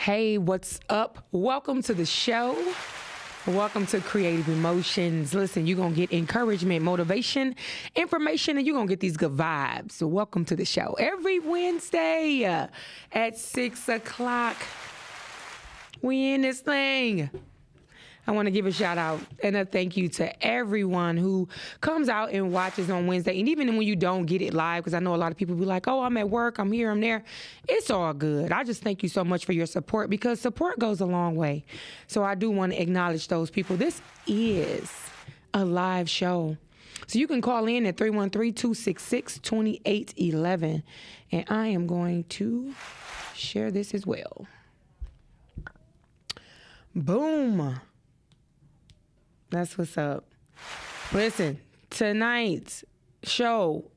Hey, what's up? Welcome to the show. Welcome to Creative Emotions. Listen, you're going to get encouragement, motivation, information, and you're going to get these good vibes. So welcome to the show. Every Wednesday at 6 o'clock, we in this thing. I want to give a shout out and a thank you to everyone who comes out and watches on Wednesday. And even when you don't get it live, because I know a lot of people be like, oh, I'm at work, I'm here, I'm there. It's all good. I just thank you so much for your support because support goes a long way. So I do want to acknowledge those people. This is a live show. So you can call in at 313-266-2811. And I am going to share this as well. Boom. That's what's up. Listen, tonight's show,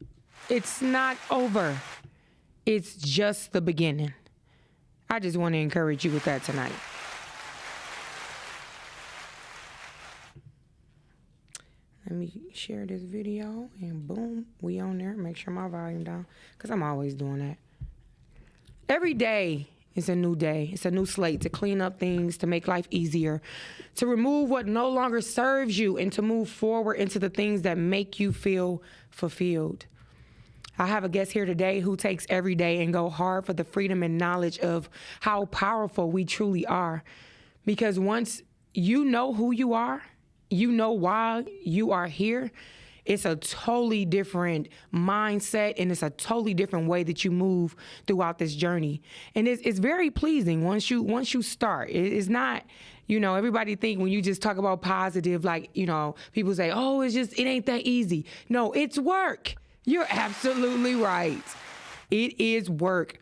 it's not over. It's just the beginning. I just want to encourage you with that tonight. Let me share this video and boom, we on there. Make sure my volume down because I'm always doing that. Every day. It's a new day. It's a new slate to clean up things, to make life easier, to remove what no longer serves you, and to move forward into the things that make you feel fulfilled. I have a guest here today who takes every day and go hard for the freedom and knowledge of how powerful we truly are. Because once you know who you are, you know why you are here, it's a totally different mindset, and it's a totally different way that you move throughout this journey. And it's very pleasing once you start. It's not, everybody think when you just talk about positive, like, people say, oh, it ain't that easy. No, it's work. You're absolutely right. It is work.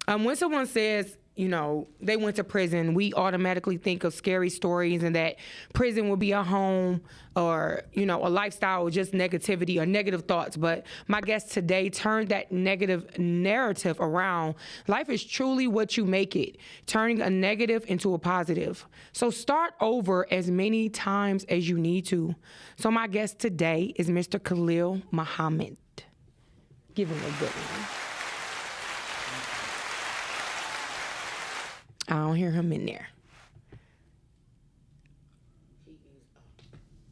When someone says, they went to prison, we automatically think of scary stories and that prison will be a home or, a lifestyle with just negativity or negative thoughts. But my guest today turned that negative narrative around. Life is truly what you make it, turning a negative into a positive. So start over as many times as you need to. So my guest today is Mr. Khalil Muhammad. Give him a good one. I don't hear him in there.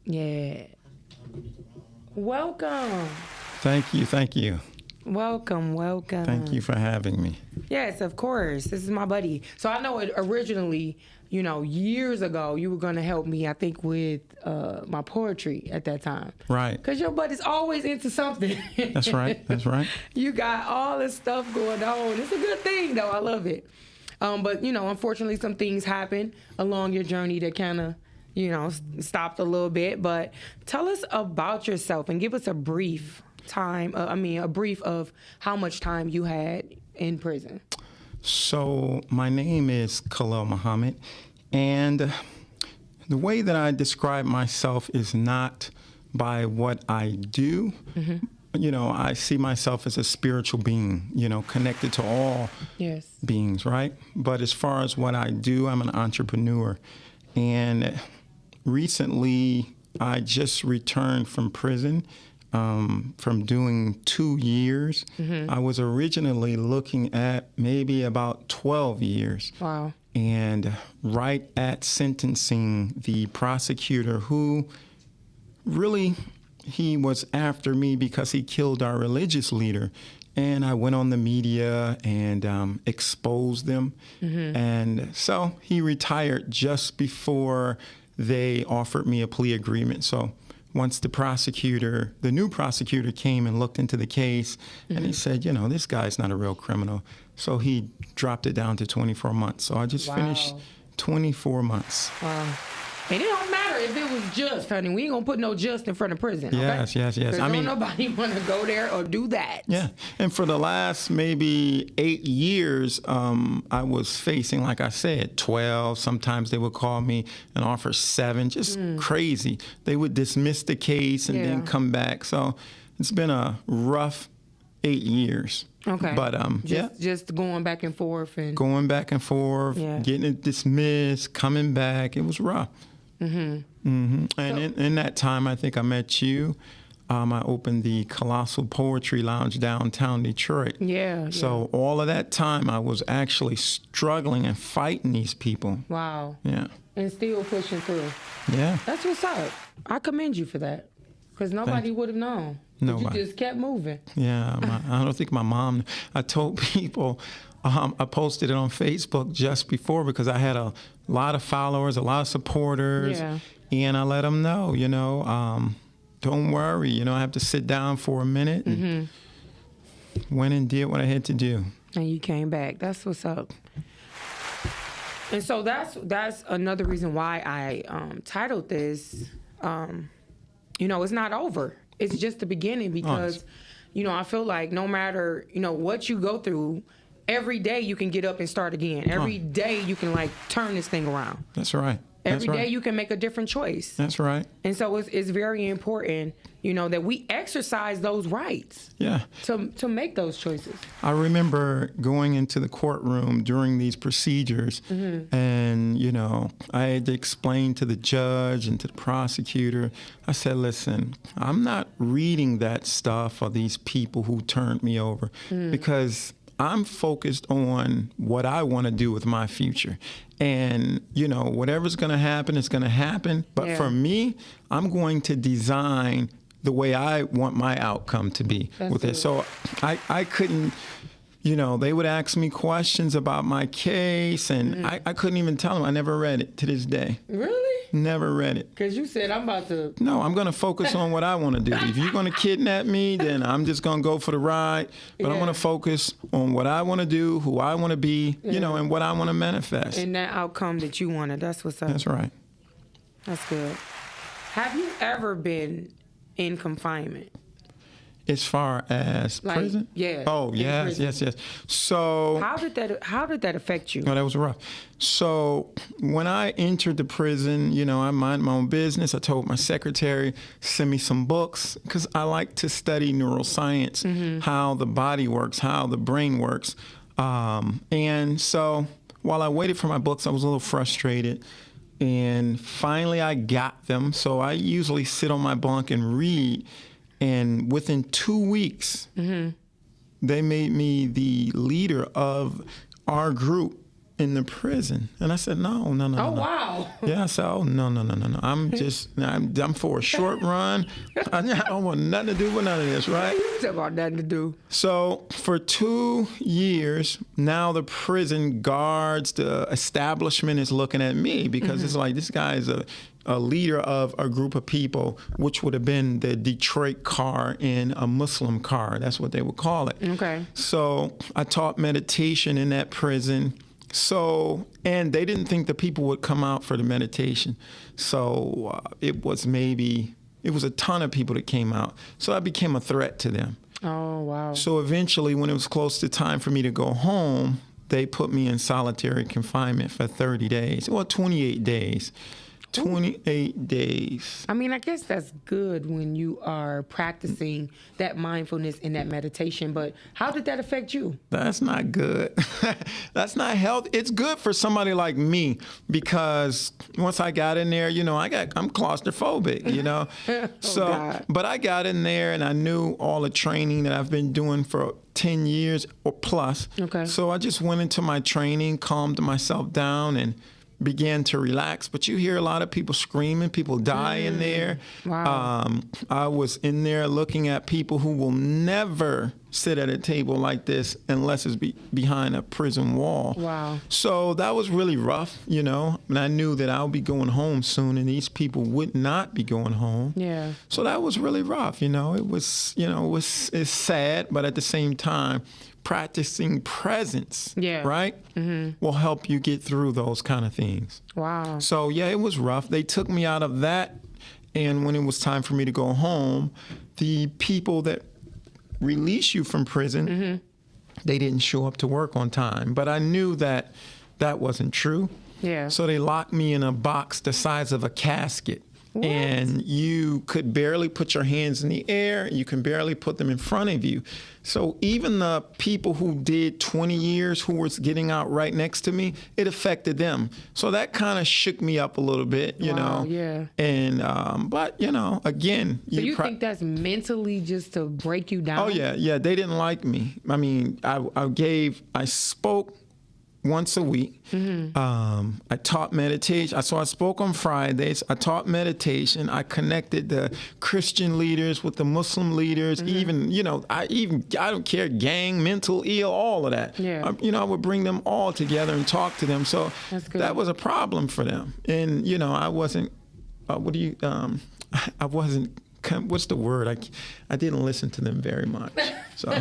Yeah. Welcome. Thank you. Welcome. Thank you for having me. Yes, of course. This is my buddy. So I know it originally, years ago, you were going to help me, I think, with my poetry at that time. Right. Because your buddy's always into something. That's right. You got all this stuff going on. It's a good thing, though. I love it. But, unfortunately, some things happen along your journey that kind of, stopped a little bit. But tell us about yourself and give us a brief of how much time you had in prison. So my name is Khalil Muhammad, and the way that I describe myself is not by what I do. Mm-hmm. I see myself as a spiritual being, connected to all beings, right? But as far as what I do, I'm an entrepreneur. And recently, I just returned from prison from doing 2 years. Mm-hmm. I was originally looking at maybe about 12 years. Wow. And right at sentencing, the prosecutor who really... he was after me because he killed our religious leader. And I went on the media and exposed them. Mm-hmm. And so he retired just before they offered me a plea agreement. So once the new prosecutor came and looked into the case, mm-hmm. and he said, this guy's not a real criminal. So he dropped it down to 24 months. So I just finished 24 months. Wow. And it don't matter if it was just, honey. We ain't gonna put no just in front of prison. Okay? Yes. I mean, nobody wanna go there or do that. Yeah. And for the last maybe 8 years, I was facing, like I said, 12. Sometimes they would call me and offer 7. Just crazy. They would dismiss the case and then come back. So it's been a rough 8 years. Okay. But just going back and forth getting it dismissed, coming back. It was rough. Mm-hmm. Mm-hmm. And in that time, I think I met you. I opened the Colossal Poetry Lounge downtown Detroit. Yeah. So all of that time, I was actually struggling and fighting these people. Wow. Yeah. And still pushing through. Yeah. That's what's up. I commend you for that. Because nobody would have known. But Nobody. You just kept moving. Yeah. I don't think my mom, I told people, I posted it on Facebook just before because I had a lot of followers, a lot of supporters. Yeah. And I let them know, don't worry, I have to sit down for a minute and went and did what I had to do. And you came back. That's what's up. And so that's another reason why I titled this, it's not over. It's just the beginning because, I feel like no matter, what you go through, every day you can get up and start again. Every day you can turn this thing around. That's right. Every day you can make a different choice. That's right. And so it's very important, that we exercise those rights. Yeah. To make those choices. I remember going into the courtroom during these procedures and, I had to explain to the judge and to the prosecutor, I said, listen, I'm not reading that stuff of these people who turned me over because I'm focused on what I want to do with my future. And, whatever's going to happen is going to happen. But for me, I'm going to design the way I want my outcome to be with it. So I couldn't, they would ask me questions about my case, and I couldn't even tell them. I never read it to this day. Really? Never read it. Because you said I'm about to... No, I'm going to focus on what I want to do. If you're going to kidnap me, then I'm just going to go for the ride. But I'm going to focus on what I want to do, who I want to be, and what I want to manifest. And that outcome that you wanted. That's what's up. That's right. That's good. Have you ever been in confinement? As far as prison? Yeah. Oh, yes. So how did that affect you? No, that was rough. So when I entered the prison, I mind my own business. I told my secretary, send me some books, because I like to study neuroscience, how the body works, how the brain works. And so while I waited for my books, I was a little frustrated. And finally I got them. So I usually sit on my bunk and read. And within 2 weeks, they made me the leader of our group in the prison. And I said, no. Oh, wow. Yeah, I said, no. I'm for a short run. I don't want nothing to do with none of this, right? You talk about nothing to do. So for 2 years, now the prison guards, the establishment is looking at me because it's like, this guy is a leader of a group of people, which would have been the Detroit car in a Muslim car. That's what they would call it. Okay. So I taught meditation in that prison. And they didn't think the people would come out for the meditation. So it was a ton of people that came out. So I became a threat to them. Oh, wow. So eventually, when it was close to time for me to go home, they put me in solitary confinement for 30 days. Well, 28 days. 28 days. I mean, I guess that's good when you are practicing that mindfulness and that meditation, but how did that affect you? That's not good. That's not healthy. It's good for somebody like me because once I got in there, I'm claustrophobic, God. But I got in there and I knew all the training that I've been doing for 10 years or plus. Okay. So I just went into my training, calmed myself down, and began to relax. But you hear a lot of people screaming, people die in there. Wow. I was in there looking at people who will never sit at a table like this unless it's behind a prison wall. Wow. So that was really rough, and I knew that I'll be going home soon and these people would not be going home. Yeah. So that was really rough, It was, it's sad, but at the same time, practicing presence, right, will help you get through those kind of things. Wow. So, yeah, it was rough. They took me out of that, and when it was time for me to go home, the people that release you from prison, they didn't show up to work on time. But I knew that wasn't true. Yeah. So they locked me in a box the size of a casket. What? And you could barely put your hands in the air. You can barely put them in front of you. So even the people who did 20 years, who was getting out right next to me, it affected them. So that kind of shook me up a little bit, you Wow, know. yeah. And but you know, again, So you think that's mentally just to break you down? Oh yeah. They didn't like me. I mean, I spoke once a week. I taught meditation. So I spoke on Fridays. I taught meditation. I connected the Christian leaders with the Muslim leaders. Even, you know, I don't care, gang, mental ill, all of that. Yeah. You know, I would bring them all together and talk to them. So That's good. that was a problem for them. And, you know, I wasn't, I wasn't, what's the word? I didn't listen to them very much. So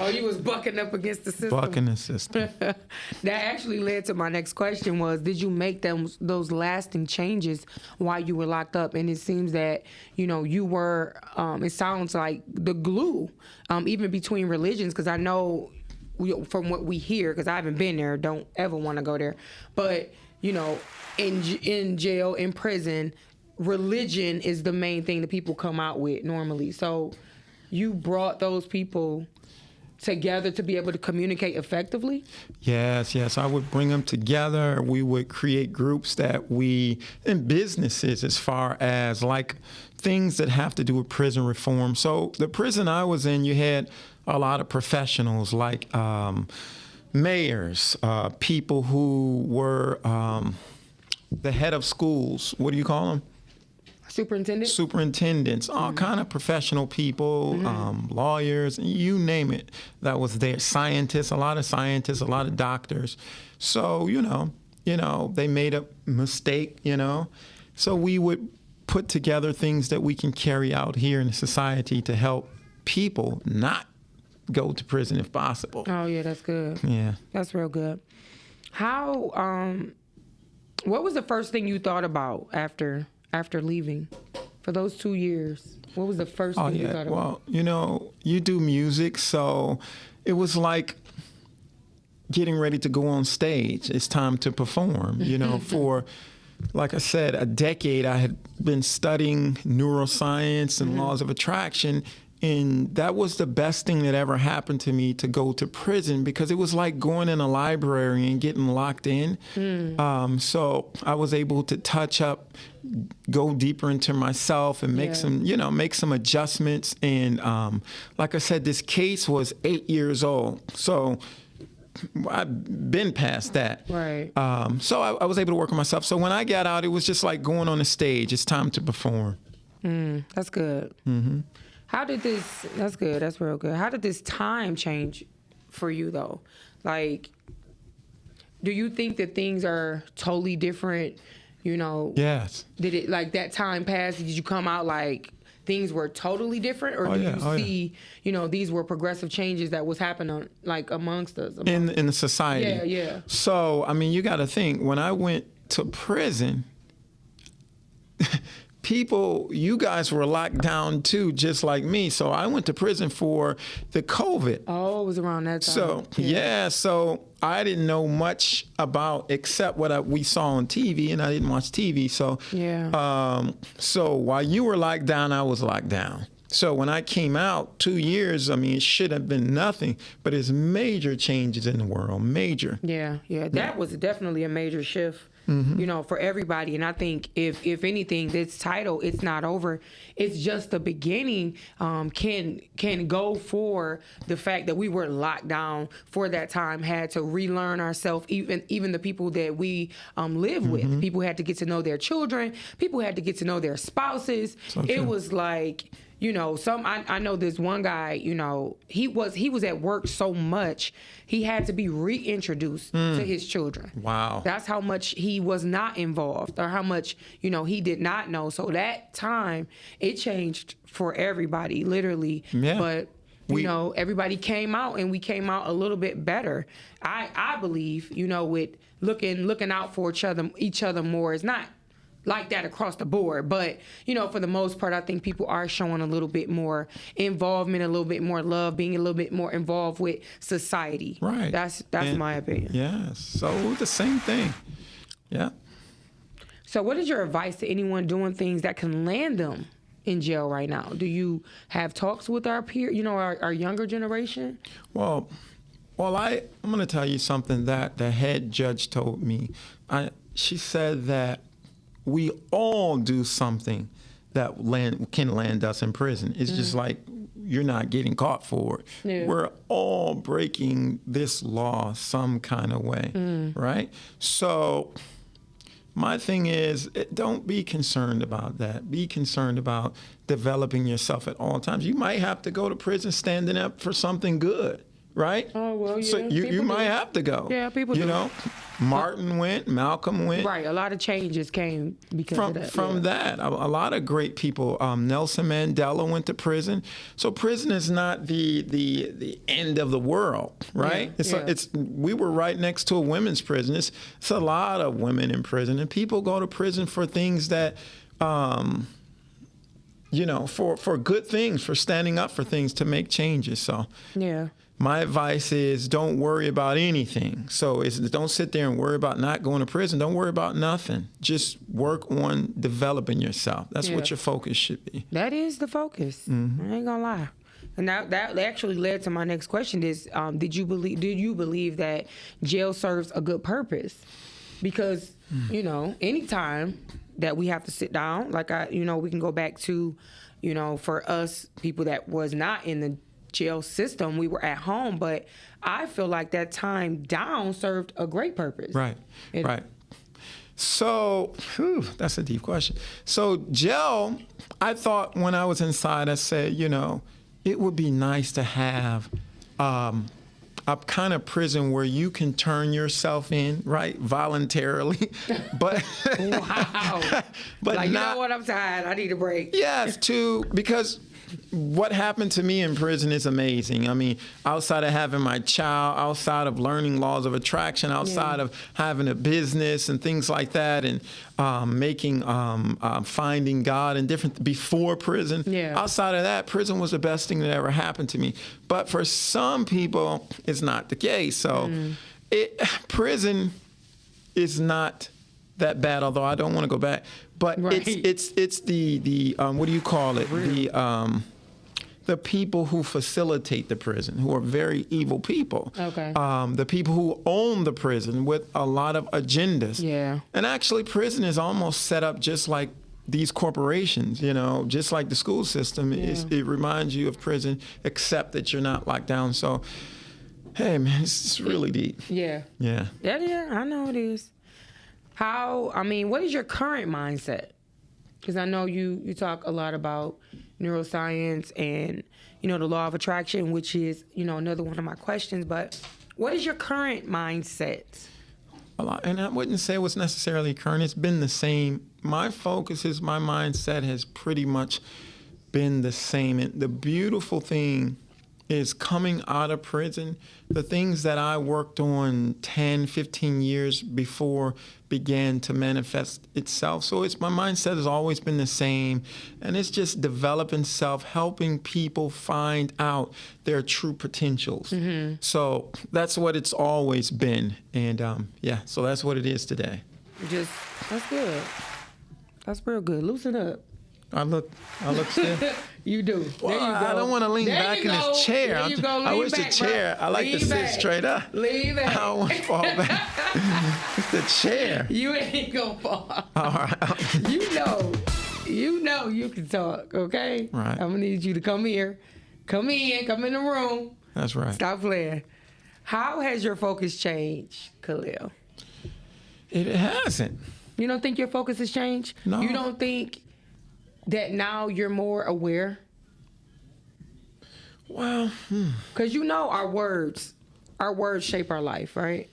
Oh, you was bucking up against the system. bucking the system. That actually led to my next question was, did you make those lasting changes while you were locked up? And it seems that, you know, you were, it sounds like the glue, even between religions, because I know from what we hear, because I haven't been there, don't ever want to go there, but, you know, in jail, in prison, religion is the main thing that people come out with normally. So you brought those people together to be able to communicate effectively? Yes. I would bring them together. We would create groups in businesses, as far as like things that have to do with prison reform. So the prison I was in, you had a lot of professionals like mayors, people who were the head of schools. What do you call them? Superintendents, all kind of professional people, lawyers, you name it, that was there. Scientists, a lot of doctors. So, you know, they made a mistake, you know. So we would put together things that we can carry out here in society to help people not go to prison if possible. Oh, yeah, that's good. Yeah. That's real good. How, what was the first thing you thought about after leaving for those 2 years? What was the first thing you thought about? Well, you know, you do music, so it was like getting ready to go on stage. It's time to perform. You know, for, like I said, a decade I had been studying neuroscience and laws of attraction. And that was the best thing that ever happened to me, to go to prison, because it was like going in a library and getting locked in. So I was able to touch up, go deeper into myself and make some adjustments. And like I said, this case was 8 years old. So I've been past that. Right. So I was able to work on myself. So when I got out, it was just like going on a stage. It's time to perform. That's good. That's good. That's real good. How did this time change for you, though? Like, do you think that things are totally different, you know? Yes. Did it, like, that time pass? Did you come out like things were totally different? Or did you see, you know, these were progressive changes that was happening, like, amongst us? In the society. Yeah. So, I mean, you got to think, when I went to prison, you guys were locked down too, just like me. So I went to prison for the COVID. Oh, it was around that time. So, so I didn't know much about, except what we saw on TV, and I didn't watch TV. So, so while you were locked down, I was locked down. So when I came out, 2 years, I mean, it should have been nothing, but it's major changes in the world, major. Yeah. That was definitely a major shift. You know, for everybody. And I think if anything, this title, It's Not Over, it's just the beginning, can go for the fact that we were locked down for that time, had to relearn ourselves, even the people that we live with. People had to get to know their children. People had to get to know their spouses. It was like, you know, I know this one guy, you know, he was at work so much, he had to be reintroduced to his children. Wow. That's how much he was not involved, or how much, you know, he did not know. So that time, it changed for everybody, literally. Yeah. But you know, everybody came out, and we came out a little bit better. I believe, you know, with looking out for each other more. It's not like that across the board, but you know, for the most part, I think people are showing a little bit more involvement, a little bit more love, being a little bit more involved with society. Right. That's my opinion. Yes. So the same thing. Yeah. So what is your advice to anyone doing things that can land them in jail right now? Do you have talks with our our younger generation? Well, I'm going to tell you something that the head judge told me. She said that we all do something that can land us in prison. It's just like you're not getting caught for it. Yeah. We're all breaking this law some kind of way, right? So my thing is, don't be concerned about that. Be concerned about developing yourself at all times. You might have to go to prison standing up for something good, right? Oh, well, yeah. So you might have to go. Yeah, people You do. know, Martin went, Malcolm went. Right, a lot of changes came because of that. From that. A lot of great people. Nelson Mandela went to prison. So prison is not the end of the world, right? Yeah, We were right next to a women's prison. It's a lot of women in prison, and people go to prison for things that, for good things, for standing up for things, to make changes. So Yeah. my advice is don't worry about anything. So don't sit there and worry about not going to prison. Don't worry about nothing. Just work on developing yourself. That's what your focus should be. That is the focus. I ain't gonna lie. And that actually led to my next question is, did you believe that jail serves a good purpose? Because, anytime that we have to sit down, we can go back to, for us, people that was not in the jail system, we were at home, but I feel like that time down served a great purpose. Right. So, that's a deep question. So jail, I thought when I was inside, I said, it would be nice to have a kind of prison where you can turn yourself in, right, voluntarily, but Wow. but like, not, you know what, I'm tired, I need a break. yes, because what happened to me in prison is amazing. I mean, outside of having my child, outside of learning laws of attraction, outside of having a business and things like that, and finding God and different before prison. Yeah. Outside of that, prison was the best thing that ever happened to me. But for some people, it's not the case. So prison is not that bad, although I don't want to go back. But Right. it's the what do you call it? The people who facilitate the prison, who are very evil people. Okay. The people who own the prison with a lot of agendas. Yeah. And actually, prison is almost set up just like these corporations, just like the school system. It reminds you of prison, except that you're not locked down. So, hey, man, it's really deep. Yeah. Yeah. Yeah, I know it is. What is your current mindset? Because I know you talk a lot about neuroscience and, the law of attraction, which is, another one of my questions. But what is your current mindset? A lot, and I wouldn't say it was necessarily current. It's been the same. My mindset has pretty much been the same. And the beautiful thing is coming out of prison, the things that I worked on 10, 15 years before began to manifest itself. So my mindset has always been the same, and it's just developing self, helping people find out their true potentials. Mm-hmm. So that's what it's always been, and so that's what it is today. That's good. That's real good. Loosen up. I look still. You do. Well, there you go. I don't want to lean back in this chair. There you go. I Lean wish back, the chair. bro. I like Lean to sit back. straight up. Lean back. I don't want to fall back. It's the chair. You ain't gonna fall. All right. You know you can talk, okay? Right. I'm gonna need you to come here. Come in the room. That's right. Stop playing. How has your focus changed, Khalil? It hasn't. You don't think your focus has changed? No. You don't think that now you're more aware? Well, Because our words shape our life, right?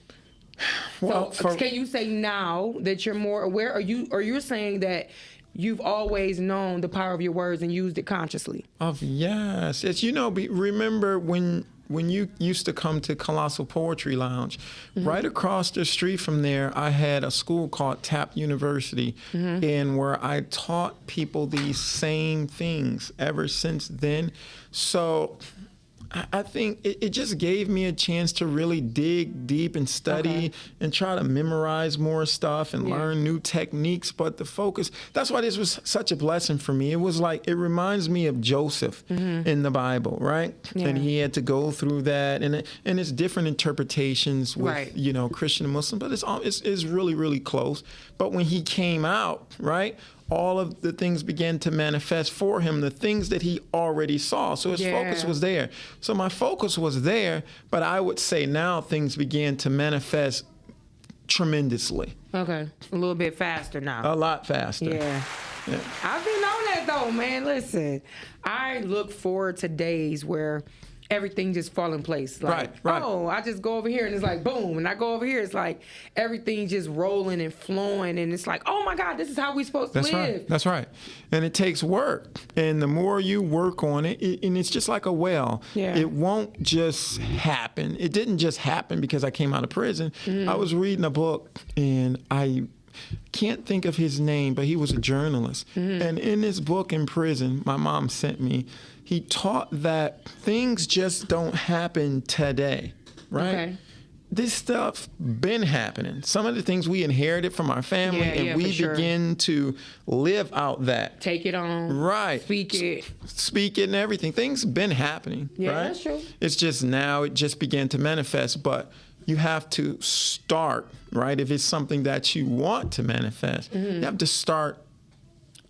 well, So can you say now that you're more aware, or you're saying that you've always known the power of your words and used it consciously? Yes. It's remember when you used to come to Colossal Poetry Lounge, right across the street from there, I had a school called Tap University, and where I taught people these same things ever since then. So I think it just gave me a chance to really dig deep and study and try to memorize more stuff and learn new techniques. But the focus, that's why this was such a blessing for me. It was like, it reminds me of Joseph in the Bible, right? Yeah. And he had to go through that, and it's different interpretations with, Right. you know, Christian and Muslim, but it's really, really close. But when he came out, right, all of the things began to manifest for him, the things that he already saw. So his focus was there. So my focus was there, but I would say now things began to manifest tremendously. Okay. A little bit faster now. A lot faster. Yeah. I've been on that though, man. Listen, I look forward to days where everything just fall in place. Like, Right. oh, I just go over here and it's like boom, and I go over here, it's like everything just rolling and flowing, and it's like, oh my God, this is how we supposed to live. That's right. And it takes work. And the more you work on it, and it's just like a well. Yeah. It won't just happen. It didn't just happen because I came out of prison. I was reading a book, and I can't think of his name, but he was a journalist. And in this book in prison, my mom sent me, he taught that things just don't happen today, right? Okay. This stuff been happening. Some of the things we inherited from our family, and we for sure. begin to live out that. Take it on. Right. Speak it. Speak it and everything. Things been happening, Yeah, right? that's true. It's just now it just began to manifest, but you have to start, right? If it's something that you want to manifest, you have to start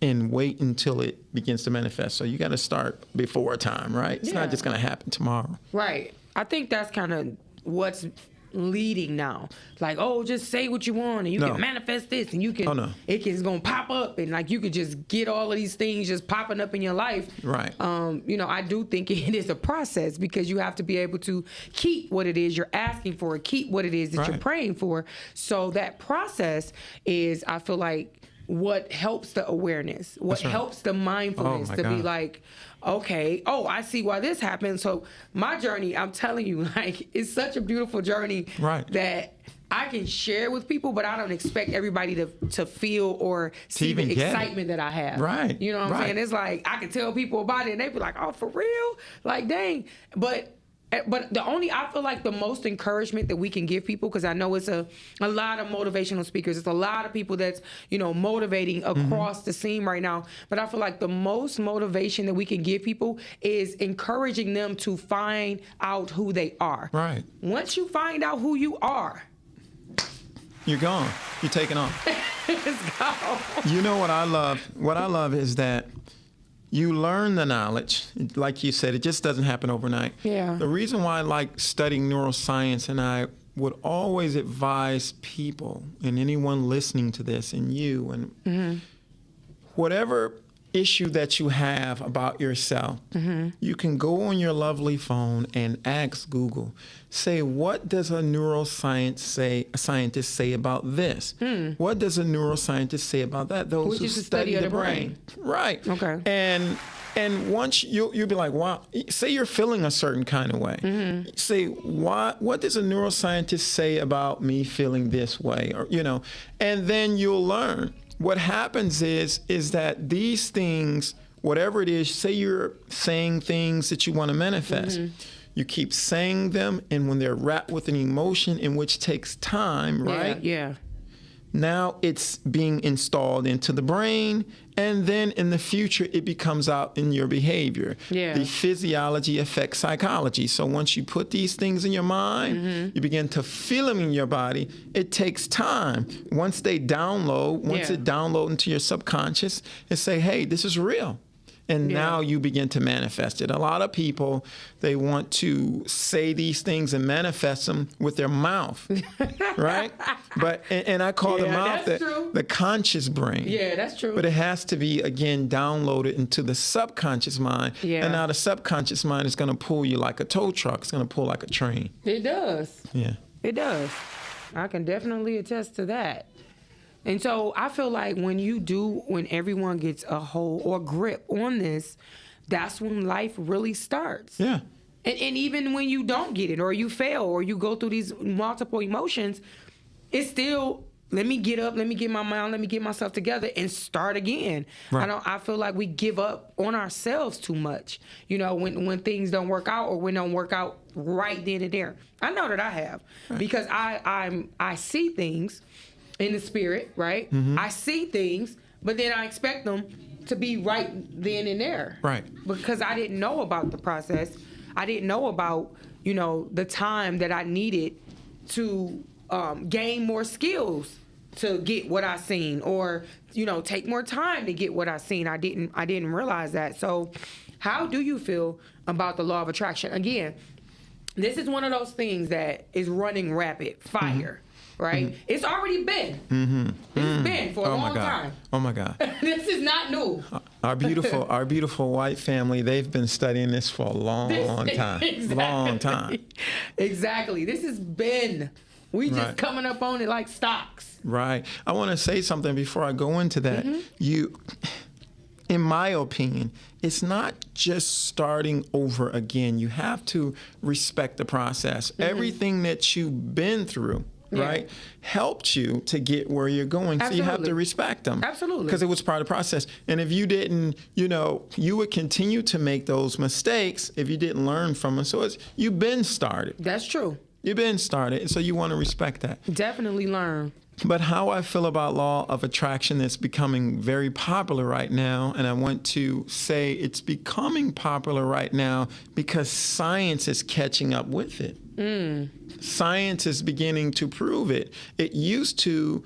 and wait until it begins to manifest. So you got to start before time, right? It's not just going to happen tomorrow. Right. I think that's kind of what's leading now. Like, oh, just say what you want, and you No. can manifest this, and you can. Oh, no. It's gonna pop up, and like you could just get all of these things just popping up in your life. Right. You know, I do think it is a process, because you have to be able to keep what it is you're asking for, keep what it is that you're Right. praying for. So that process is, I feel like, what helps the awareness, what That's right. helps the mindfulness Oh, my to be God. like, okay, oh, I see why this happened. So my journey, I'm telling you, like, it's such a beautiful journey Right. that I can share with people, but I don't expect everybody to feel or see even the get it. excitement that I have. Right, You know what I'm right. saying? It's like, I can tell people about it and they be like, oh, for real? Like, dang. But I feel like the most encouragement that we can give people, because I know it's a lot of motivational speakers. It's a lot of people that's, you know, motivating across the scene right now. But I feel like the most motivation that we can give people is encouraging them to find out who they are. Right. Once you find out who you are, You're gone. You're taking off. it's gone. You know what I love? What I love is that you learn the knowledge. Like you said, it just doesn't happen overnight. Yeah. The reason why I like studying neuroscience, and I would always advise people and anyone listening to this, and you, and whatever issue that you have about yourself, you can go on your lovely phone and ask Google, say, what does a scientist say about this? What does a neuroscientist say about that? Those Which who is the study of the brain. Right. Okay. And once you'll be like, wow, say you're feeling a certain kind of way. Say, what does a neuroscientist say about me feeling this way? Or, you know, and then you'll learn. What happens is that these things, whatever it is, say you're saying things that you want to manifest. You keep saying them, and when they're wrapped with an emotion in which takes time, right? Yeah. Now it's being installed into the brain, and then in the future it becomes out in your behavior. Yeah. The physiology affects psychology. So once you put these things in your mind, you begin to feel them in your body. It takes time. Once they download, it downloads into your subconscious, and say, hey, this is real. And now you begin to manifest it. A lot of people, they want to say these things and manifest them with their mouth, right? But and I call the mouth the conscious brain. Yeah, that's true. But it has to be, again, downloaded into the subconscious mind. Yeah. And now the subconscious mind is going to pull you like a tow truck. It's going to pull like a train. It does. Yeah. It does. I can definitely attest to that. And so I feel like when everyone gets a hold or grip on this, that's when life really starts. Yeah. And even when you don't get it, or you fail, or you go through these multiple emotions, it's still let me get up, let me get my mind, let me get myself together and start again. Right. I feel like we give up on ourselves too much, you know, when things don't work out or when don't work out right then and there. I know that I have, because I see things in the spirit, right? I see things, but then I expect them to be right then and there. Right. Because I didn't know about the process. I didn't know about, you know, the time that I needed to gain more skills to get what I seen, or, you know, take more time to get what I seen. I didn't realize that. So how do you feel about the law of attraction? Again, this is one of those things that is running rapid fire, right? It's already been. It's been for a long time. Oh my God. This is not new. Our beautiful white family, they've been studying this for a long time. Exactly. Long time. Exactly. This has been. We just Right. coming up on it like stocks. Right. I want to say something before I go into that. In my opinion, it's not just starting over again. You have to respect the process. Everything that you've been through, right, helped you to get where you're going. So you have Absolutely. to respect them. Absolutely. Because it was part of the process. And if you didn't, you know, you would continue to make those mistakes if you didn't learn from them. So you've been started. That's true. You've been started. So you want to respect that. Definitely learn. But how I feel about law of attraction that's becoming very popular right now, and I want to say it's becoming popular right now because science is catching up with it. Science is beginning to prove it. It used to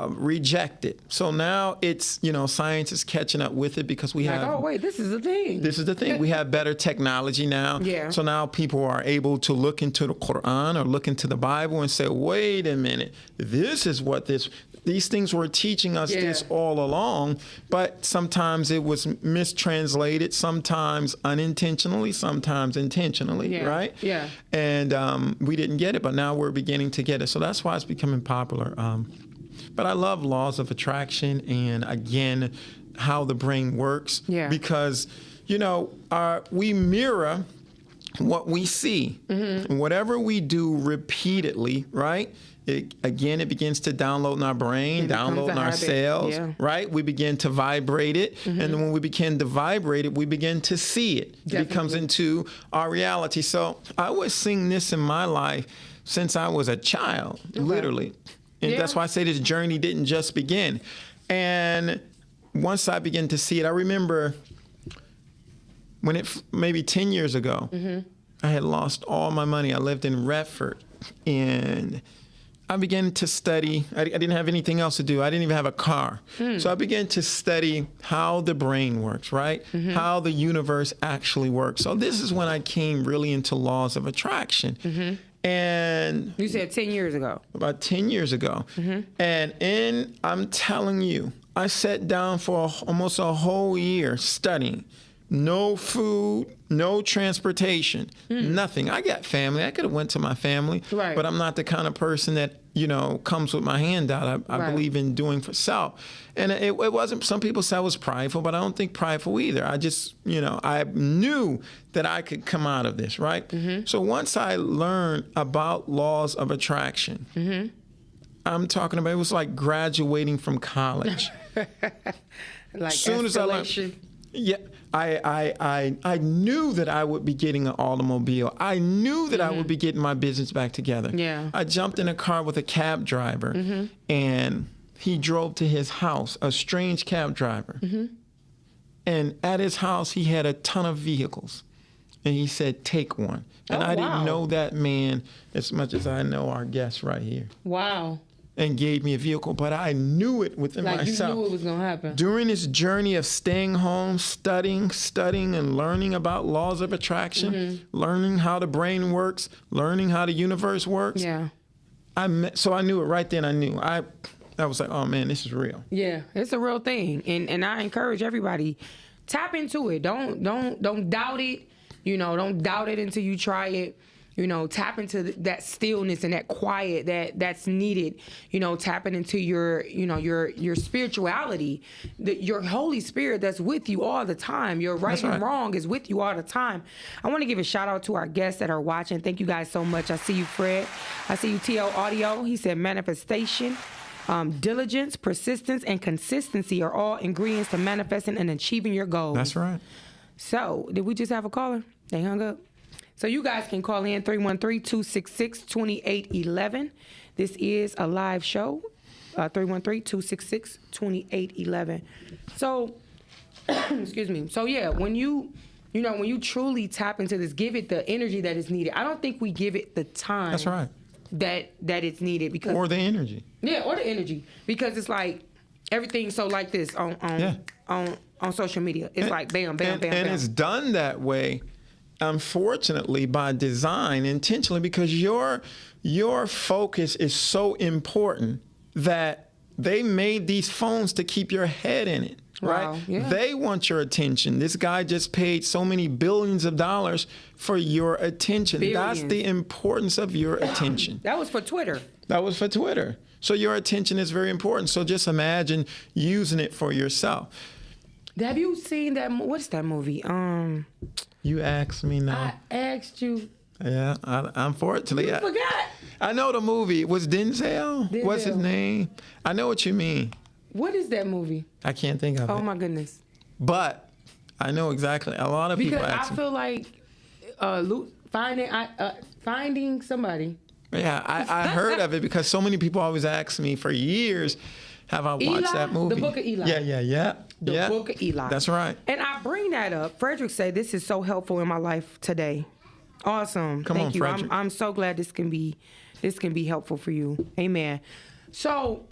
reject it. So now it's, you know, science is catching up with it because we Like, have... oh, wait, this is a thing. This is the thing. We have better technology now. Yeah. So now people are able to look into the Quran or look into the Bible and say, wait a minute, this is what these things were teaching us this all along, but sometimes it was mistranslated, sometimes unintentionally, sometimes intentionally, right? Yeah. And we didn't get it, but now we're beginning to get it. So that's why it's becoming popular. But I love laws of attraction and, again, how the brain works. Yeah. Because, you know, we mirror what we see. And whatever we do repeatedly, right? It begins to download in our brain, download in our cells, right? We begin to vibrate it. And then when we begin to vibrate it, we begin to see it. Definitely. It becomes into our reality. So I was seeing this in my life since I was a child, literally. And that's why I say this journey didn't just begin. And once I began to see it, I remember when maybe 10 years ago, I had lost all my money. I lived in Redford, and I began to study. I didn't have anything else to do. I didn't even have a car. So I began to study how the brain works, right? How the universe actually works. So this is when I came really into laws of attraction. And You said 10 years ago. about 10 years ago. And I'm telling you, I sat down for almost a whole year studying. No food, no transportation, nothing. I got family. I could have went to my family, Right. but I'm not the kind of person that, you know, comes with my hand out. I Right. believe in doing for self. And it wasn't, some people say I was prideful, but I don't think prideful either. I just, you know, I knew that I could come out of this, right? So once I learned about laws of attraction, I'm talking about, it was like graduating from college. Like Soon as I learned, escalation. yeah, I knew that I would be getting an automobile. I knew that I would be getting my business back together. Yeah. I jumped in a car with a cab driver, and he drove to his house, a strange cab driver. And at his house, he had a ton of vehicles. And he said, take one. And Oh, I wow. didn't know that man as much as I know our guest right here. Wow. And gave me a vehicle, but I knew it within Like myself. you knew it was going to happen. During this journey of staying home, studying, and learning about laws of attraction, learning how the brain works, learning how the universe works, Yeah. so I knew it right then. I was like, oh man, this is real. Yeah, it's a real thing, and I encourage everybody, tap into it. Don't doubt it. You know, don't doubt it until you try it. You know, tap into that stillness and that quiet that's needed. You know, tapping into your spirituality, your Holy Spirit that's with you all the time. Your right and wrong is with you all the time. I want to give a shout out to our guests that are watching. Thank you guys so much. I see you, Fred. I see you, TL Audio. He said manifestation. Diligence, persistence, and consistency are all ingredients to manifesting and achieving your goals. That's right. So, did we just have a caller? They hung up. So, you guys can call in 313-266-2811. This is a live show, 313-266-2811. So, excuse me. So, yeah, when you truly tap into this, give it the energy that is needed. I don't think we give it the time. That's right. That it's needed because Or the energy. Yeah, or the energy, because it's like everything's so like this on social media. It's like bam, bam, bam, and bam. it's done that way, unfortunately, by design, intentionally, because your focus is so important that they made these phones to keep your head in it. Right? Wow, yeah. They want your attention. This guy just paid so many billions of dollars for your attention. Billions. That's the importance of your attention. That was for Twitter. That was for Twitter. So your attention is very important. So just imagine using it for yourself. Have you seen that? What's that movie? You asked me now. I asked you. Yeah, unfortunately. You forgot. I know the movie. Was Denzel? What's his name? I know what you mean. What is that movie? I can't think of it. Oh my goodness. But I know exactly. A lot of people Because ask I me. feel like finding somebody. Yeah, I heard of it because so many people always ask me for years, have I watched Eli? that movie? The Book of Eli. Yeah. The Book of Eli. That's right. And I bring that up. Frederick said this is so helpful in my life today. Awesome. Come Thank on, you. Frederick. I'm so glad this can be helpful for you. Amen. So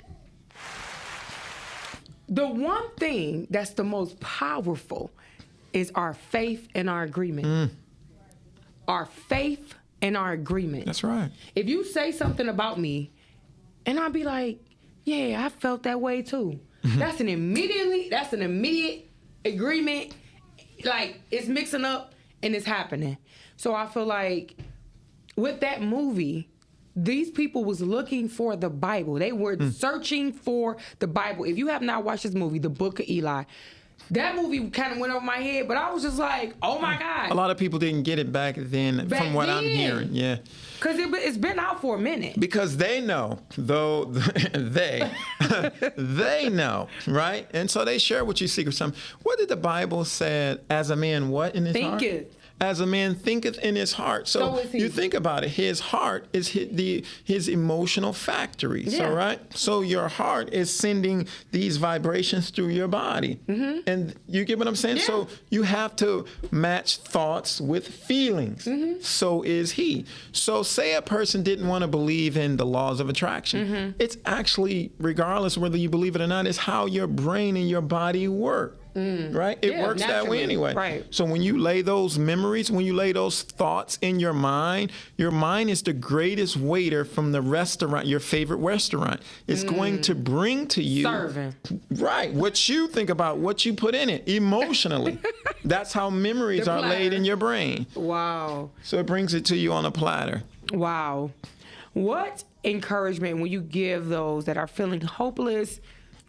the one thing that's the most powerful is our faith and our agreement. Our faith and our agreement. That's right. If you say something about me, and I'll be like, yeah, I felt that way too. That's an immediate agreement. Like, it's mixing up and it's happening. So I feel like with that movie, these people was looking for the Bible. They were searching for the Bible. If you have not watched this movie, The Book of Eli, that movie kind of went over my head, but I was just like, oh my God. A lot of people didn't get it back then, from what I'm hearing. Yeah. Because it's been out for a minute. Because they know, though, they know, right? And so they share with you secret something. What did the Bible say? As a man, what in his heart? Thinketh. As a man thinketh in his heart. So is he. you think about it. His heart is his emotional factory. Yeah. So, right? So your heart is sending these vibrations through your body. And you get what I'm saying? Yeah. So you have to match thoughts with feelings. So is he. So say a person didn't want to believe in the laws of attraction. It's actually, regardless whether you believe it or not, it's how your brain and your body work. Right? It Yeah, works that way naturally. anyway. Right. So when you lay those memories, when you lay those thoughts in your mind is the greatest waiter from the restaurant, your favorite restaurant. It's going to bring to you Serving. right what you think about, what you put in it emotionally. That's how memories The are laid platter. in your brain. Wow. So it brings it to you on a platter. Wow. What encouragement will you give those that are feeling hopeless,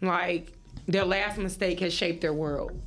like their last mistake has shaped their world?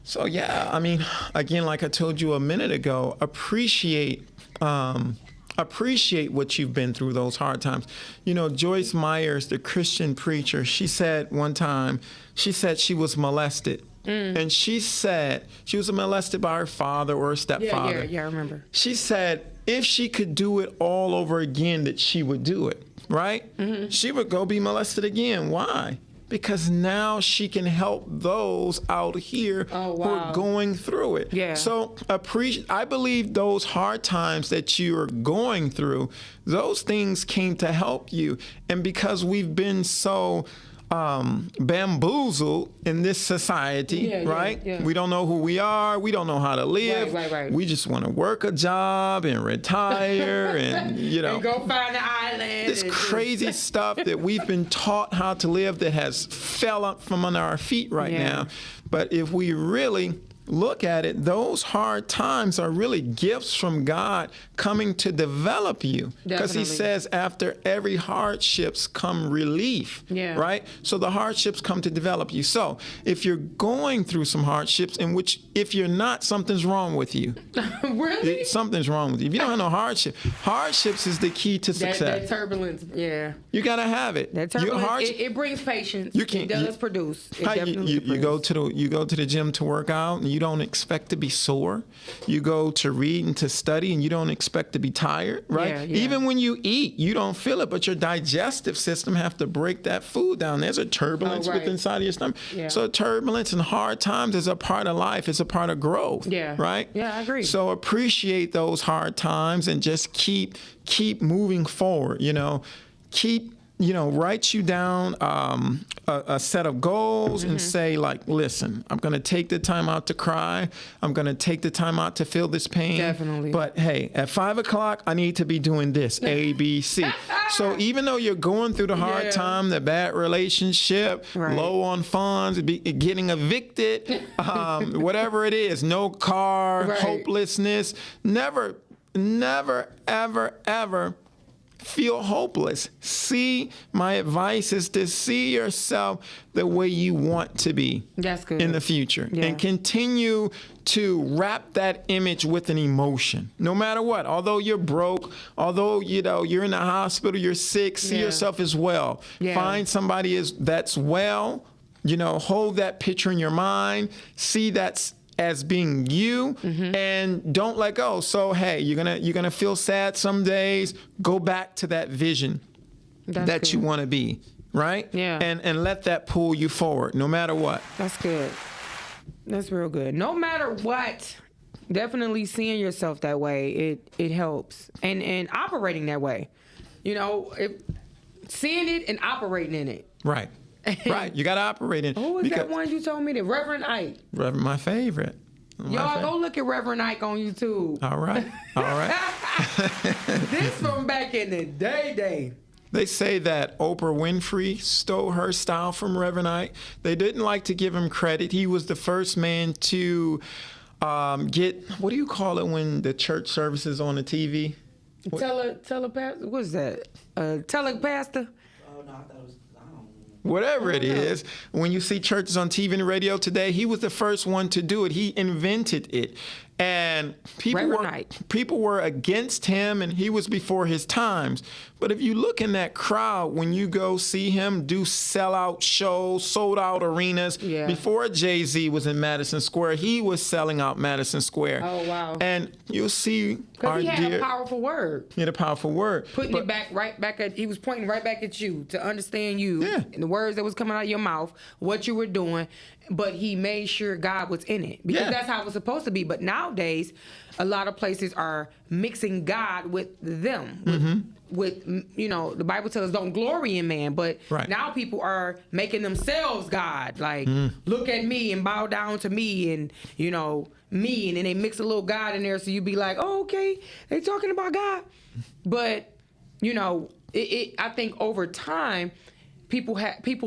So yeah, I mean, again, like I told you a minute ago, appreciate what you've been through, those hard times. You know, Joyce Myers, the Christian preacher, she said one time, she said she was molested. And she said she was molested by her father or her stepfather. Yeah, I remember. She said if she could do it all over again, that she would do it, right? She would go be molested again. Why? Because now she can help those out here who are going through it. Yeah. So I believe those hard times that you are going through, those things came to help you. And because we've been so bamboozled in this society, right? Yeah. We don't know who we are. We don't know how to live. Right. We just want to work a job and retire and, And go find the island. this crazy stuff that we've been taught how to live that has fell up from under our feet right now. But if we really look at it, those hard times are really gifts from God coming to develop you. Because he Definitely. says after every hardships come relief, Yeah. right? So the hardships come to develop you. So if you're going through some hardships, in which if you're not, something's wrong with you. Really? Something's wrong with you. If you don't have no hardships is the key to That success. turbulence, yeah. You got to have it. That Your turbulence, it brings patience. You can't- It does you- produce. It How definitely you go to the gym to work out and you don't expect to be sore. You go to read and to study and you don't expect to be tired, right? Yeah, yeah. Even when you eat, you don't feel it, but your digestive system have to break that food down. There's a turbulence right. within inside of your stomach. Yeah. So turbulence and hard times is a part of life. It's a part of growth. Yeah. Right? Yeah, I agree. So appreciate those hard times and just keep moving forward, write you down a set of goals and say, like, listen, I'm going to take the time out to cry. I'm going to take the time out to feel this pain. Definitely. But hey, at 5 o'clock, I need to be doing this, A, B, C. So even though you're going through the hard Yeah. time, the bad relationship, Right. low on funds, getting evicted, whatever it is, no car, Right. hopelessness, never, ever, ever feel hopeless. My advice is to see yourself the way you want to be. That's good. In the future. Yeah. And continue to wrap that image with an emotion. No matter what. Although you're broke, although you're in the hospital, you're sick, see Yeah. yourself as well. Yeah. Find somebody that's well, hold that picture in your mind, see that's as being you, and don't let go. So hey, you're gonna feel sad some days. Go back to that vision That's that good. you want to be, right? Yeah. And let that pull you forward, no matter what. That's good. That's real good. No matter what, definitely seeing yourself that way, it helps. And operating that way. Seeing it and operating in it. Right. Right. You got to operate in. Who was that one you told me? The Reverend Ike. Reverend, my favorite. Y'all go look at Reverend Ike on YouTube. All right. All right. This from back in the day. They say that Oprah Winfrey stole her style from Reverend Ike. They didn't like to give him credit. He was the first man to get, what do you call it when the church service is on the TV? Telepastor? What's that? Telepastor? Oh, no, I thought it was, I don't know. Whatever it is, when you see churches on TV and radio today, he was the first one to do it. He invented it. And people were against him, and he was before his times. But if you look in that crowd, when you go see him do sellout shows, sold out arenas, Yeah. before Jay-Z was in Madison Square, he was selling out Madison Square. Oh, wow. And you'll see Because he had a powerful word. He had a powerful word. Putting it right back at, he was pointing right back at you to understand you Yeah. and the words that was coming out of your mouth, what you were doing, but he made sure God was in it because Yeah. that's how it was supposed to be. But nowadays, a lot of places are mixing God with them. With the Bible tells us don't glory in man, but Right. now people are making themselves God. Like, look at me and bow down to me and, me. And then they mix a little God in there. So you be like, oh, okay, they talking about God. But, I think over time, people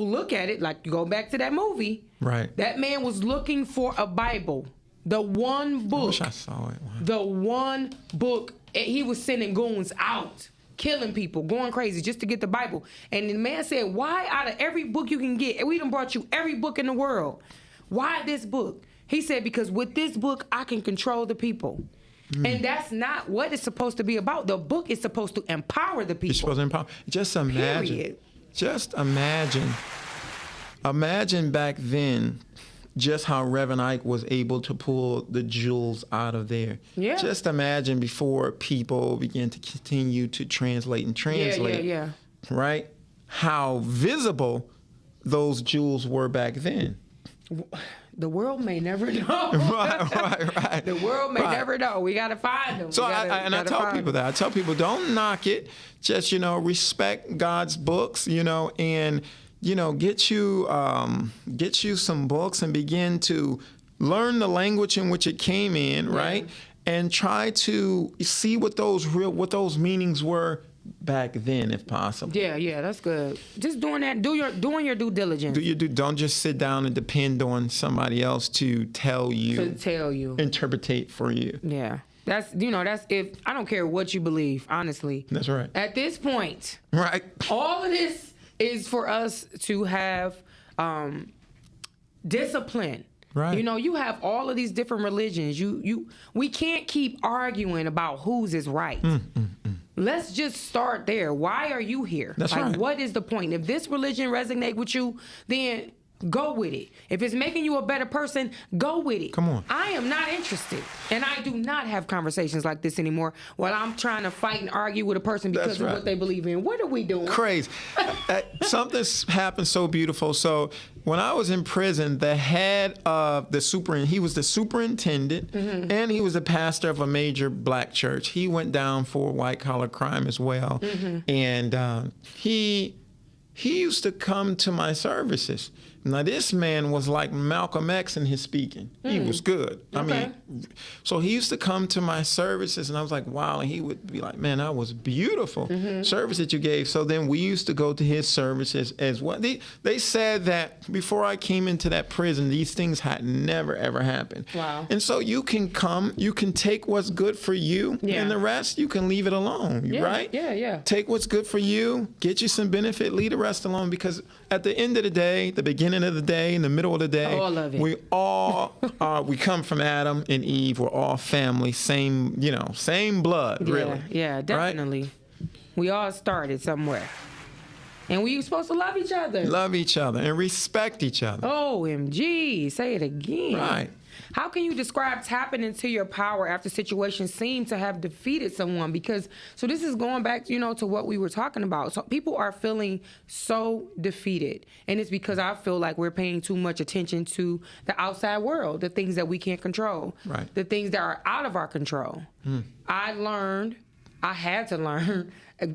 look at it like, you go back to that movie. Right. That man was looking for a Bible, the one book. I wish I saw it. Wow. The one book. He was sending goons out, killing people, going crazy just to get the Bible. And the man said, why out of every book you can get, we done brought you every book in the world. Why this book? He said, because with this book, I can control the people. And that's not what it's supposed to be about. The book is supposed to empower the people. You're supposed to empower. Just imagine. Period. Just imagine. Imagine back then just how Reverend Ike was able to pull the jewels out of there. Yeah. Just imagine before people began to continue to translate and translate. Yeah. Right? How visible those jewels were back then. The world may never know. Right. The world may Right. never know. We got to find them. So I tell people that. I tell people, don't knock it. Just, respect God's books, and, get you some books and begin to learn the language in which it came in, right? And try to see what those meanings were back then if possible. Yeah, that's good. Just doing that, doing your due diligence. Don't just sit down and depend on somebody else to tell you, interpretate for you. Yeah. That's if I don't care what you believe, honestly. That's right. At this point, right, all of this is for us to have discipline. Right. You have all of these different religions. We can't keep arguing about whose is right. Let's just start there. Why are you here? That's right. What is the point? If this religion resonates with you, then go with it. If it's making you a better person, go with it. Come on. I am not interested. And I do not have conversations like this anymore while I'm trying to fight and argue with a person because of what they believe in. What are we doing? Crazy. Something's happened so beautiful. So when I was in prison, the head of he was the superintendent, and he was the pastor of a major black church. He went down for white collar crime as well. And he used to come to my services. Now, this man was like Malcolm X in his speaking. He was good. I mean, so he used to come to my services, and I was like, wow. And he would be like, man, that was beautiful service that you gave. So then we used to go to his services as well. They said that before I came into that prison, these things had never, ever happened. Wow. And so you can come, you can take what's good for you, and the rest, you can leave it alone, right? Yeah. Take what's good for you, get you some benefit, leave the rest alone, because at the end of the day, the beginning of the day, in the middle of the day, all of it. we all we come from Adam and Eve. We're all family, same blood, really. Yeah, definitely. Right? We all started somewhere. And we were supposed to love each other. Love each other and respect each other. OMG, say it again. Right. How can you describe tapping into your power after situations seem to have defeated someone? Because, so this is going back, to what we were talking about. So people are feeling so defeated. And it's because I feel like we're paying too much attention to the outside world, the things that we can't control, right, the things that are out of our control. I had to learn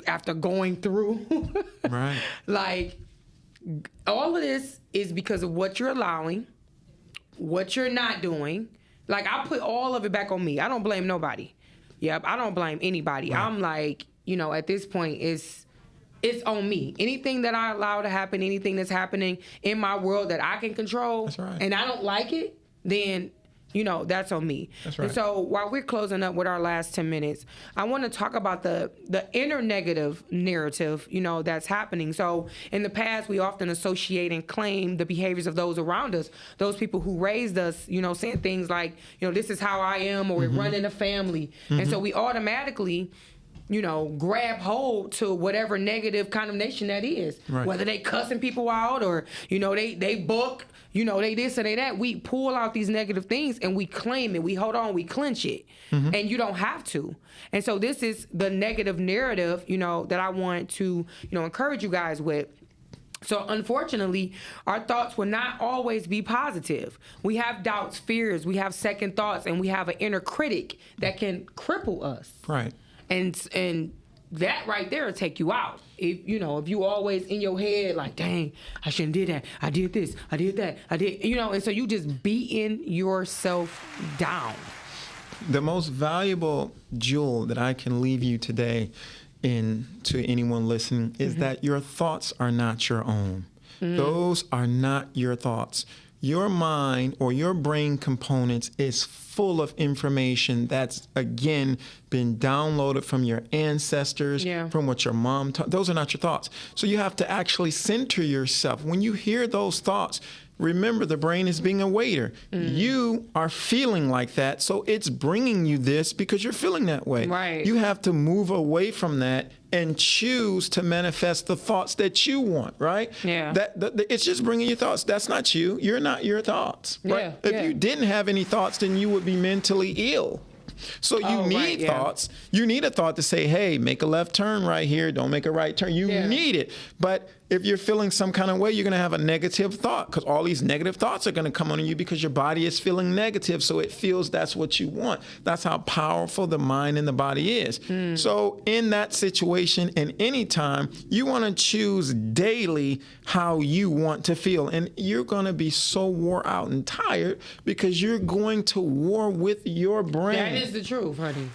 after going through, right, like, all of this is because of what you're allowing, what you're not doing. Like, I put all of it back on me. I don't blame nobody. Yep, I don't blame anybody. Right. I'm like, at this point, it's on me. Anything that I allow to happen, anything that's happening in my world that I can control, that's right, and I don't like it, then that's on me. That's right. And so while we're closing up with our last 10 minutes, I want to talk about the inner negative narrative, that's happening. So in the past, we often associate and claim the behaviors of those around us, those people who raised us, saying things like, this is how I am, or we're running a family. And so we automatically grab hold to whatever negative condemnation that is. Right. Whether they cussing people out or, they book, they this or they that. We pull out these negative things and we claim it. We hold on, we clench it. And you don't have to. And so this is the negative narrative, that I want to, encourage you guys with. So unfortunately, our thoughts will not always be positive. We have doubts, fears, we have second thoughts, and we have an inner critic that can cripple us. Right. And that right there will take you out. If you always in your head like, dang, I shouldn't did that. I did this. I did that. I did, and so you just beating yourself down. The most valuable jewel that I can leave you today to anyone listening is that your thoughts are not your own. Those are not your thoughts. Your mind or your brain components is full of information that's, again, been downloaded from your ancestors, from what your mom taught. Those are not your thoughts. So you have to actually center yourself. When you hear those thoughts, remember, the brain is being a waiter. You are feeling like that, so it's bringing you this because you're feeling that way. Right. You have to move away from that and choose to manifest the thoughts that you want, right? Yeah. It's just bringing you thoughts. That's not you. You're not your thoughts, right? If you didn't have any thoughts, then you would be mentally ill. So you need thoughts. You need a thought to say, hey, make a left turn right here. Don't make a right turn. You need it. But if you're feeling some kind of way, you're going to have a negative thought because all these negative thoughts are going to come on you because your body is feeling negative. So it feels that's what you want. That's how powerful the mind and the body is. So in that situation and any time, you want to choose daily how you want to feel. And you're going to be so wore out and tired because you're going to war with your brain. That is the truth, honey.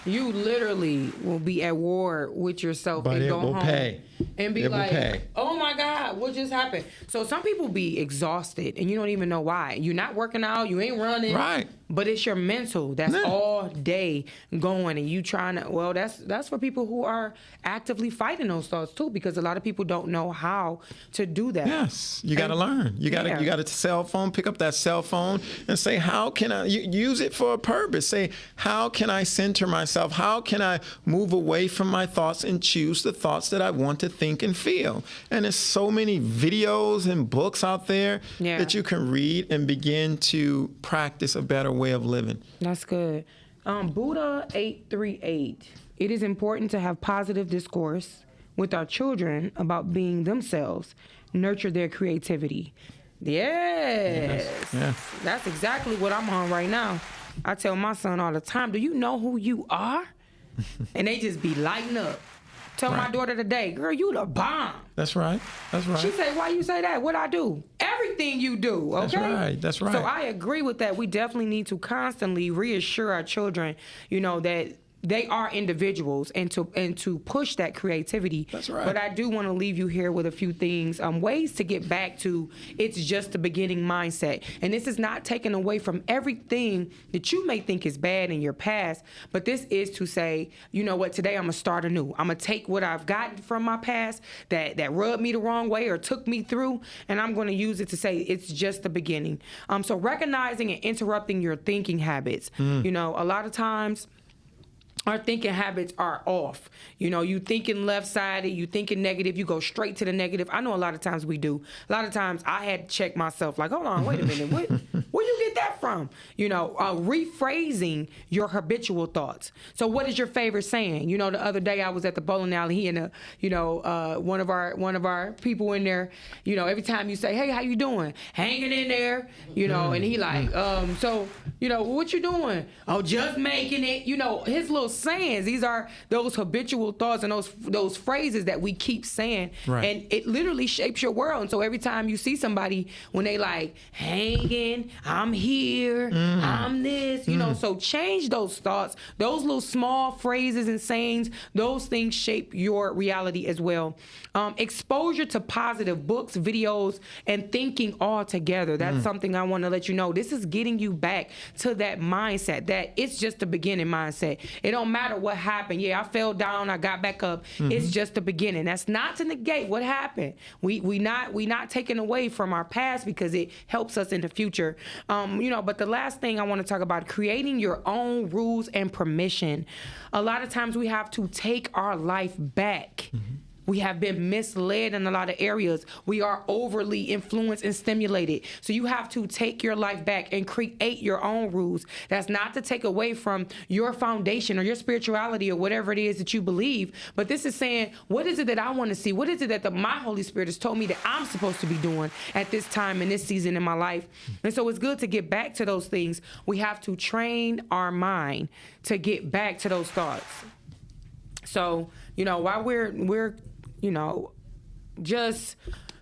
you literally will be at war with yourself But and it go will home pay. and be It will like, pay. oh my God, what just happened? So some people be exhausted and you don't even know why. You're not working out, you ain't running. Right. But it's your mental that's Yeah. all day going and you trying to, well, that's for people who are actively fighting those thoughts too, because a lot of people don't know how to do that. Yes, you got to learn. You got to Yeah. you got a cell phone. Pick up that cell phone and say, "How can I use it for a purpose?" Say, "How can I center myself? How can I move away from my thoughts and choose the thoughts that I want to think and feel?" And there's so many videos and books out there Yeah. that you can read and begin to practice a better way of living. That's good. Buddha 838. It is important to have positive discourse with our children about being themselves, nurture their creativity. Yes. Yeah. That's exactly what I'm on right now. I tell my son all the time, do you know who you are? And they just be lighting up. Tell my Right. daughter today, girl, you the bomb. That's right. That's right. She say, why you say that? What I do? Everything you do, okay? That's right. That's right. So I agree with that. We definitely need to constantly reassure our children, that they are individuals and to push that creativity. That's right. But I do want to leave you here with a few things, ways to get back to it's just the beginning mindset. And this is not taken away from everything that you may think is bad in your past, but this is to say, you know what, today I'm going to start anew. I'm going to take what I've gotten from my past that rubbed me the wrong way or took me through, and I'm going to use it to say it's just the beginning. So recognizing and interrupting your thinking habits. A lot of times, our thinking habits are off. You thinking left-sided, you thinking negative, you go straight to the negative. I know a lot of times we do. A lot of times I had to check myself, like, hold on, wait a minute, where you get that from? Rephrasing your habitual thoughts. So what is your favorite saying? The other day I was at the bowling alley, he and one of our people in there, every time you say, hey, how you doing? Hanging in there, and he like, so, what you doing? Oh, just making it, his little sayings. These are those habitual thoughts and those phrases that we keep saying, Right. and it literally shapes your world. And so every time you see somebody when they like hanging, I'm here, I'm this, so change those thoughts. Those little small phrases and sayings, those things shape your reality as well. Exposure to positive books, videos, and thinking all together. That's something I want to let you know. This is getting you back to that mindset that it's just the beginning mindset. It don't matter what happened. Yeah, I fell down, I got back up. It's just the beginning. That's not to negate what happened. We not taking away from our past because it helps us in the future. But the last thing I want to talk about, creating your own rules and permission. A lot of times we have to take our life back. We have been misled in a lot of areas. We are overly influenced and stimulated. So you have to take your life back and create your own rules. That's not to take away from your foundation or your spirituality or whatever it is that you believe. But this is saying, what is it that I want to see? What is it that my Holy Spirit has told me that I'm supposed to be doing at this time in this season in my life? And so it's good to get back to those things. We have to train our mind to get back to those thoughts. So, while we're just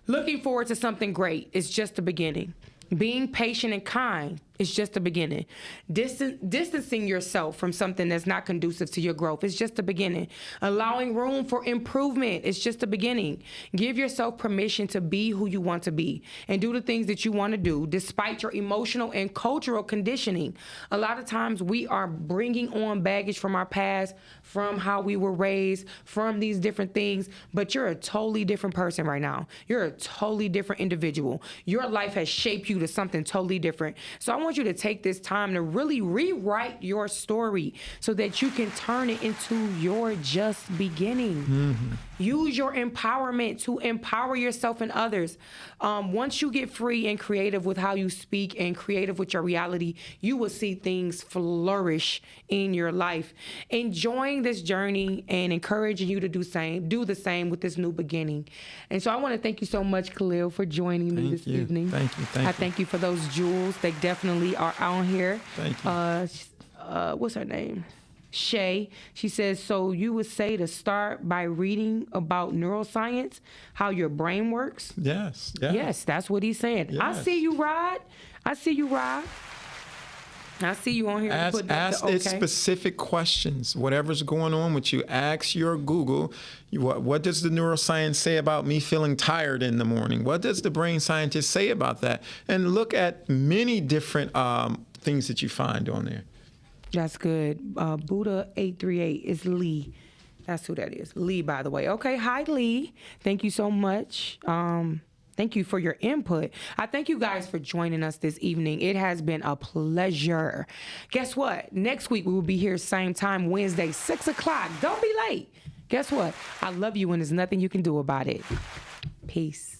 looking forward to something great, it's just the beginning. Being patient and kind is just the beginning. Distancing yourself from something that's not conducive to your growth is just the beginning. Allowing room for improvement is just the beginning. Give yourself permission to be who you want to be and do the things that you want to do despite your emotional and cultural conditioning. A lot of times we are bringing on baggage from our past, from how we were raised, from these different things, but you're a totally different person right now. You're a totally different individual. Your life has shaped you to something totally different. So I want you to take this time to really rewrite your story so that you can turn it into your just beginning. Use your empowerment to empower yourself and others. Once you get free and creative with how you speak and creative with your reality, you will see things flourish in your life. Enjoying this journey and encouraging you to do the same with this new beginning. And so I want to thank you so much, Khalil, for joining me this evening. Thank you. I thank you for those jewels. They definitely are out here. Thank you. What's her name? Shay. She says, so you would say to start by reading about neuroscience, how your brain works? Yes. Yeah. Yes, that's what he's saying. I Yes. see you, Rod. I see you on here. Ask it specific questions. Whatever's going on with you, ask your Google, what does the neuroscience say about me feeling tired in the morning? What does the brain scientist say about that? And look at many different things that you find on there. That's good. Buddha 838 is Lee. That's who that is. Lee, by the way. Okay, hi, Lee. Thank you so much. Thank you for your input. I thank you guys for joining us this evening. It has been a pleasure. Guess what? Next week we will be here same time, Wednesday, 6 o'clock. Don't be late. Guess what? I love you and there's nothing you can do about it. Peace.